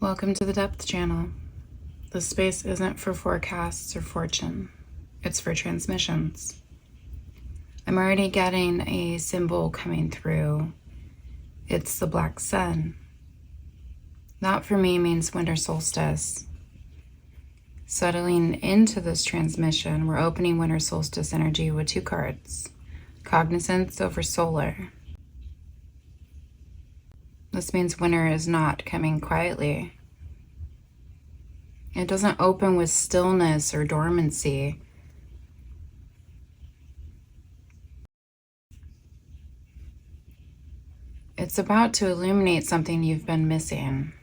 Welcome to the Depth Channel. This space isn't for forecasts or fortune. It's for transmissions. I'm already getting a symbol coming through. It's the black sun. That for me means winter solstice. Settling into this transmission, we're opening winter solstice energy with two cards. Cognizance over solar. This means winter is not coming quietly. It doesn't open with stillness or dormancy. It's about to illuminate something you've been missing.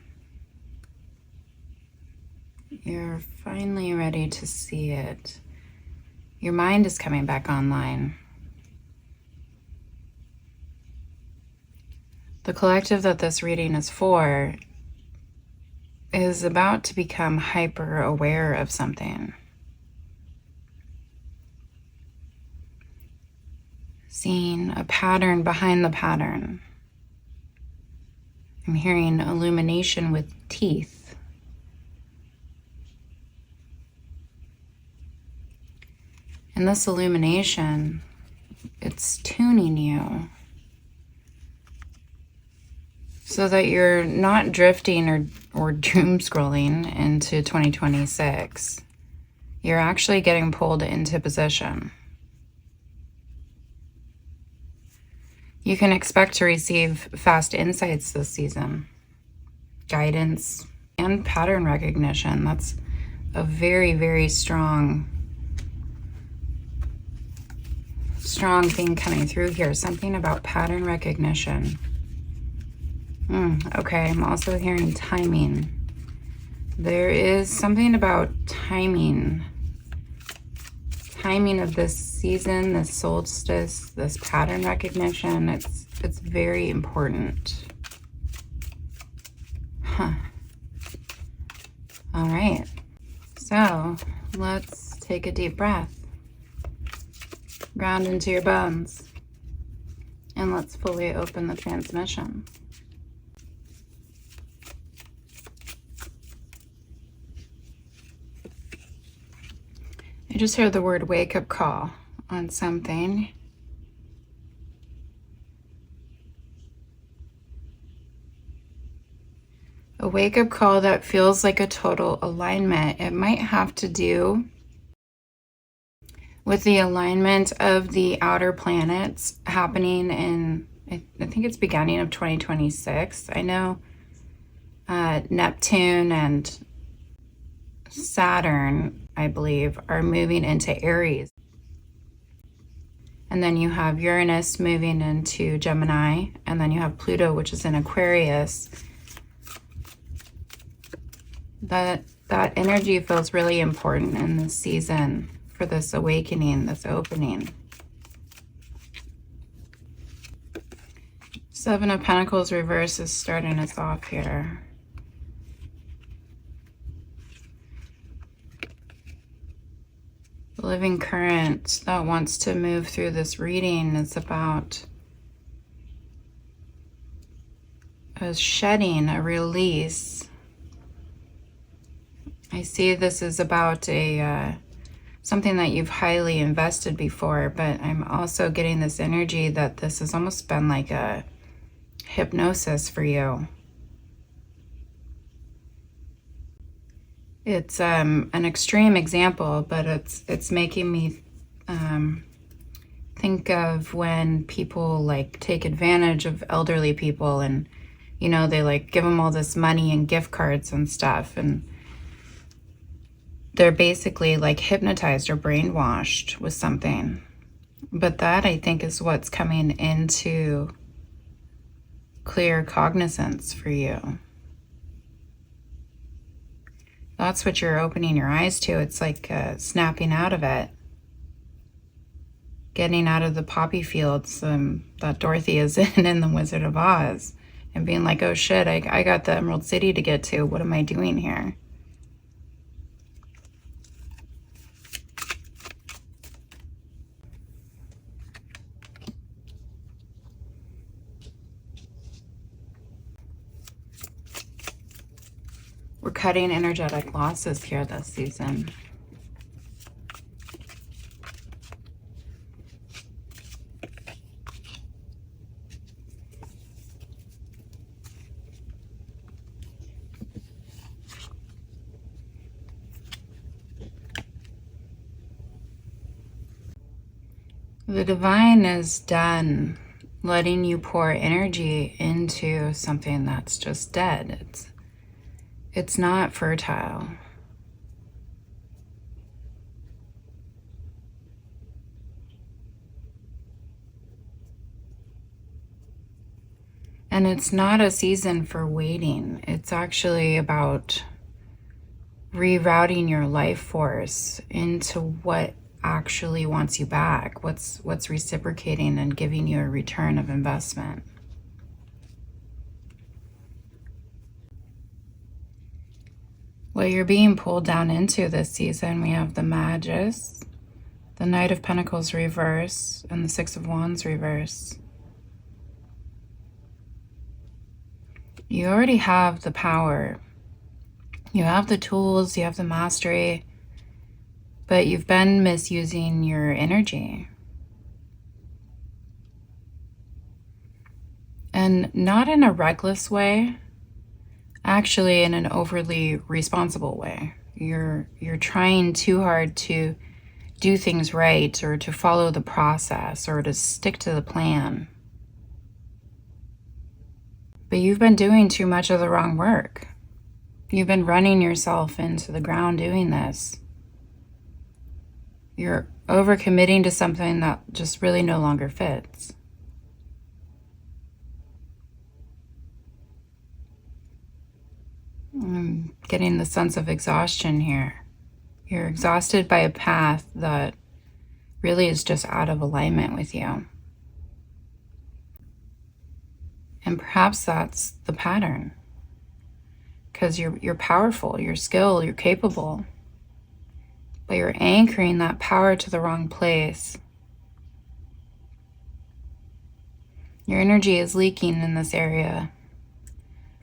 You're finally ready to see it. Your mind is coming back online. The collective that this reading is for is about to become hyper aware of something. Seeing a pattern behind the pattern. I'm hearing illumination with teeth. And this illumination, it's tuning you so that you're not drifting or doom scrolling into 2026. You're actually getting pulled into position. You can expect to receive fast insights this season, guidance, and pattern recognition. That's a very, very strong thing coming through here. Something about pattern recognition. Okay, I'm also hearing timing. There is something about timing. Timing of this season, this solstice, this pattern recognition. It's very important. All right. So let's take a deep breath. Ground into your bones. And let's fully open the transmission. I just heard the word wake-up call on something. A wake-up call that feels like a total alignment. It might have to do with the alignment of the outer planets happening in, I think it's beginning of 2026. I know Neptune and Saturn, I believe, are moving into Aries. And then you have Uranus moving into Gemini, and then you have Pluto, which is in Aquarius. That energy feels really important in this season for this awakening, this opening. Seven of Pentacles reverse is starting us off here. The living current that wants to move through this reading is about a shedding, a release. I see this is about something that you've highly invested before, but I'm also getting this energy that this has almost been like a hypnosis for you. It's an extreme example, but it's making me think of when people like take advantage of elderly people, and they like give them all this money and gift cards and stuff, and they're basically like hypnotized or brainwashed with something. But that, I think, is what's coming into clear cognizance for you. That's what you're opening your eyes to. It's like snapping out of it. Getting out of the poppy fields that Dorothy is in The Wizard of Oz. And being like, oh shit, I got the Emerald City to get to. What am I doing here? We're cutting energetic losses here this season. The divine is done letting you pour energy into something that's just dead. It's not fertile. And it's not a season for waiting. It's actually about rerouting your life force into what actually wants you back, what's reciprocating and giving you a return of investment. What you're being pulled down into this season, we have the Magus, the Knight of Pentacles reverse, and the Six of Wands reverse. You already have the power. You have the tools, you have the mastery, but you've been misusing your energy. And not in a reckless way, actually in an overly responsible way. You're trying too hard to do things right, or to follow the process, or to stick to the plan. But you've been doing too much of the wrong work. You've been running yourself into the ground doing this. You're overcommitting to something that just really no longer fits. I'm getting the sense of exhaustion here. You're exhausted by a path that really is just out of alignment with you. And perhaps that's the pattern. Because you're powerful, you're skilled, you're capable. But you're anchoring that power to the wrong place. Your energy is leaking in this area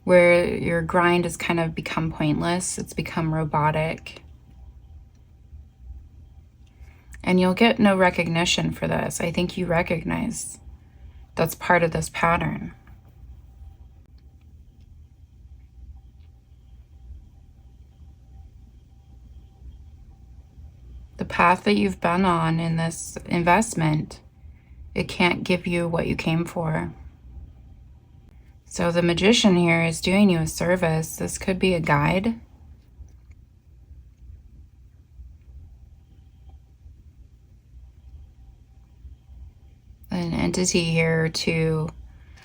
where your grind has kind of become pointless. It's become robotic. And you'll get no recognition for this. I think you recognize that's part of this pattern. The path that you've been on in this investment, it can't give you what you came for. So the Magician here is doing you a service. This could be a guide. An entity here to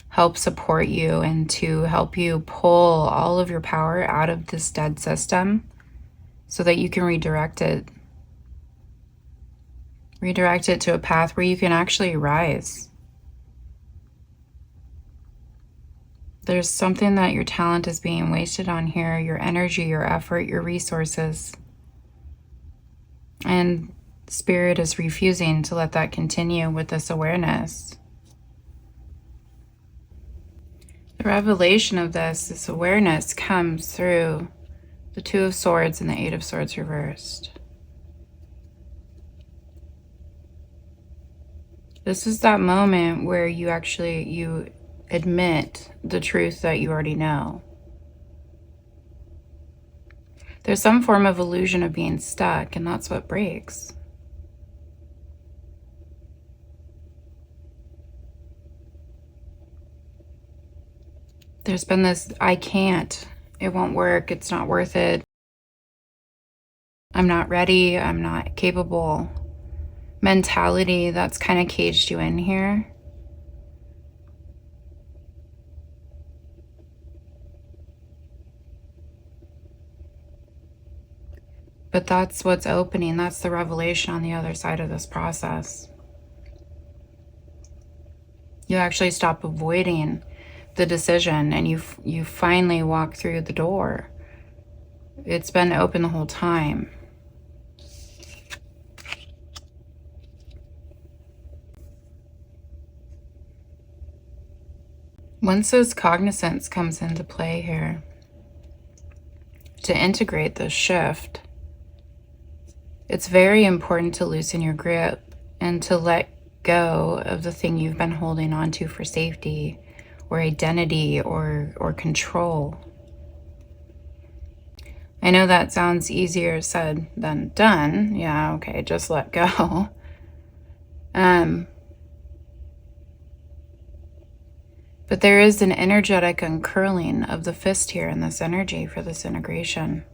help support you and to help you pull all of your power out of this dead system so that you can redirect it. Redirect it to a path where you can actually rise. There's something that your talent is being wasted on here, your energy, your effort, your resources. And Spirit is refusing to let that continue with this awareness. The revelation of this awareness comes through the Two of Swords and the Eight of Swords reversed. This is that moment where you admit the truth that you already know. There's some form of illusion of being stuck, and that's what breaks. There's been this, I can't, it won't work, it's not worth it. I'm not ready, I'm not capable mentality that's kind of caged you in here. But that's what's opening. That's the revelation on the other side of this process. You actually stop avoiding the decision and you finally walk through the door. It's been open the whole time. Once this cognizance comes into play here, to integrate this shift, it's very important to loosen your grip and to let go of the thing you've been holding on to for safety or identity or control. I know that sounds easier said than done. Yeah, okay, just let go. But there is an energetic uncurling of the fist here in this energy for this integration.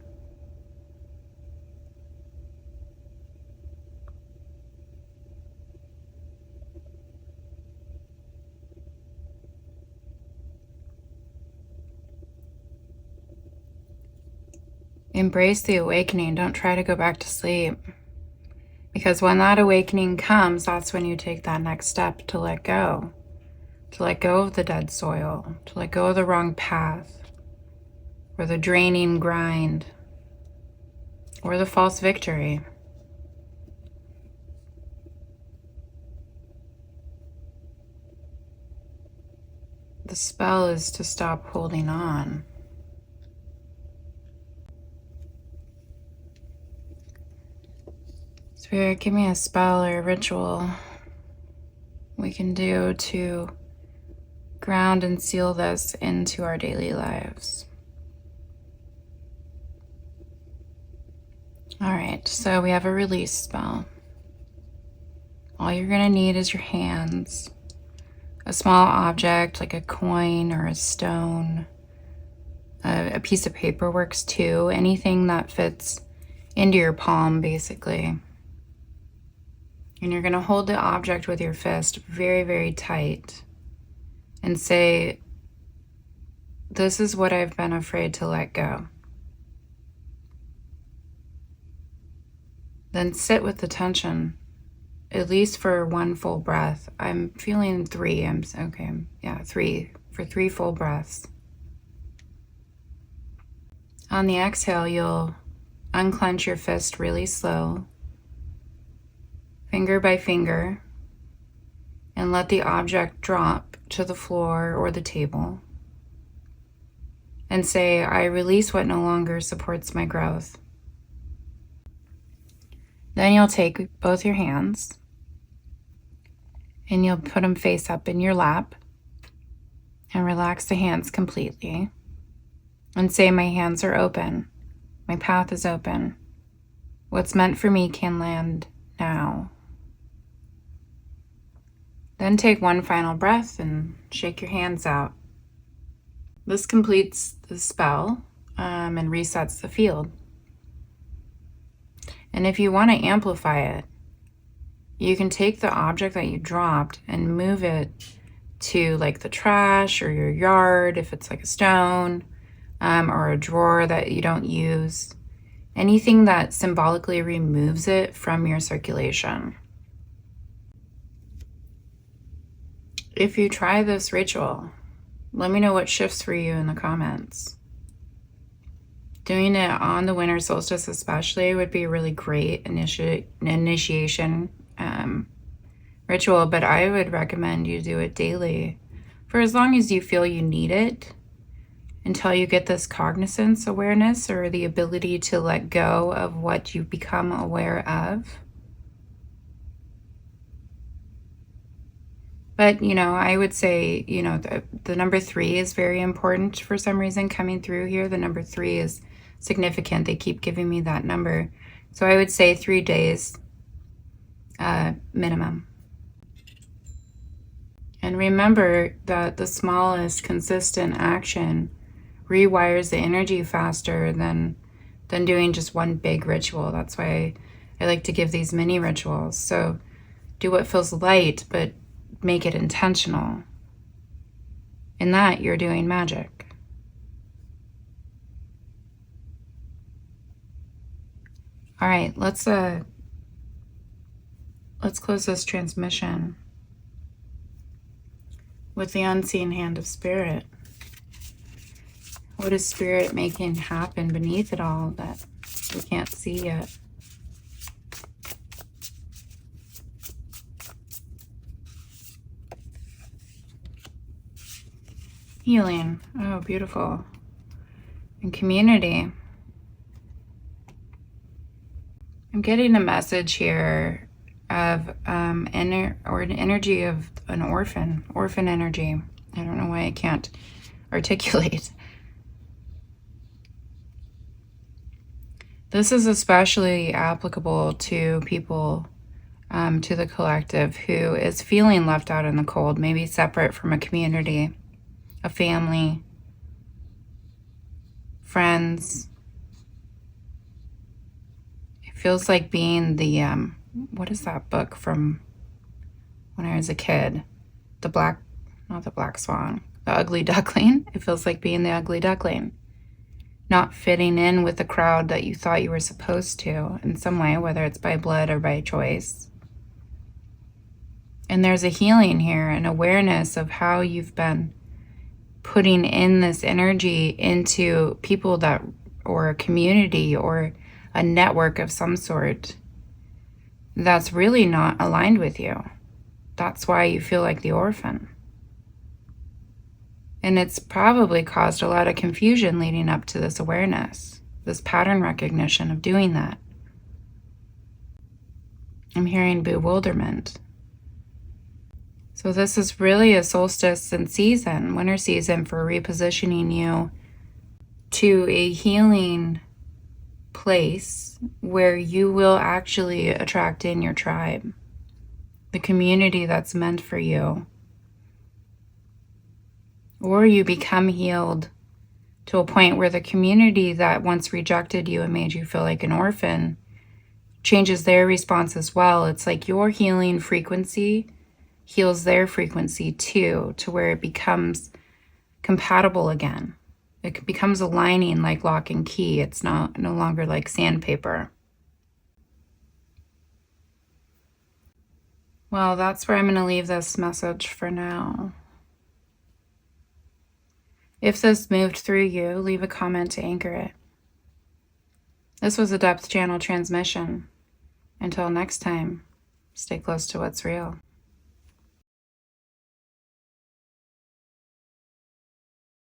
Embrace the awakening. Don't try to go back to sleep. Because when that awakening comes, that's when you take that next step to let go. To let go of the dead soil. To let go of the wrong path. Or the draining grind. Or the false victory. The spell is to stop holding on. Spirit, give me a spell or a ritual we can do to ground and seal this into our daily lives. All right, so we have a release spell. All you're going to need is your hands, a small object like a coin or a stone, a piece of paper works too, anything that fits into your palm basically. And you're going to hold the object with your fist very, very tight and say, this is what I've been afraid to let go. Then sit with the tension, at least for one full breath. I'm feeling 3. Three. For 3 full breaths. On the exhale, you'll unclench your fist really slow, finger by finger, and let the object drop to the floor or the table. And say, I release what no longer supports my growth. Then you'll take both your hands and you'll put them face up in your lap and relax the hands completely. And say, my hands are open. My path is open. What's meant for me can land now. Then take one final breath and shake your hands out. This completes the spell and resets the field. And if you want to amplify it, you can take the object that you dropped and move it to like the trash or your yard, if it's like a stone, or a drawer that you don't use. Anything that symbolically removes it from your circulation. If you try this ritual, let me know what shifts for you in the comments. Doing it on the winter solstice especially would be a really great initiation ritual, but I would recommend you do it daily for as long as you feel you need it, until you get this cognizance awareness or the ability to let go of what you become aware of. But, I would say, the number 3 is very important for some reason coming through here. The number 3 is significant. They keep giving me that number. So I would say 3 days minimum. And remember that the smallest consistent action rewires the energy faster than doing just one big ritual. That's why I like to give these mini rituals. So do what feels light, but make it intentional. In that, you're doing magic. All right, let's close this transmission with the unseen hand of spirit. What is spirit making happen beneath it all that we can't see yet? Healing. Oh, beautiful. And community. I'm getting a message here of an energy of an orphan energy. I don't know why I can't articulate. This is especially applicable to people, to the collective, who is feeling left out in the cold, maybe separate from a community, a family, friends. It feels like being the, what is that book from when I was a kid? Not the Black Swan, the Ugly Duckling. It feels like being the ugly duckling. Not fitting in with the crowd that you thought you were supposed to in some way, whether it's by blood or by choice. And there's a healing here, an awareness of how you've been putting in this energy into people that, or a community or a network of some sort that's really not aligned with you. That's why you feel like the orphan. And it's probably caused a lot of confusion leading up to this awareness, this pattern recognition of doing that. I'm hearing bewilderment. So this is really a solstice and season, winter season, for repositioning you to a healing place where you will actually attract in your tribe, the community that's meant for you. Or you become healed to a point where the community that once rejected you and made you feel like an orphan changes their response as well. It's like your healing frequency heals their frequency too, to where it becomes compatible again. It becomes aligning like lock and key. It's no longer like sandpaper. Well, that's where I'm going to leave this message for now. If this moved through you, leave a comment to anchor it. This was a depth channel transmission. Until next time, stay close to what's real.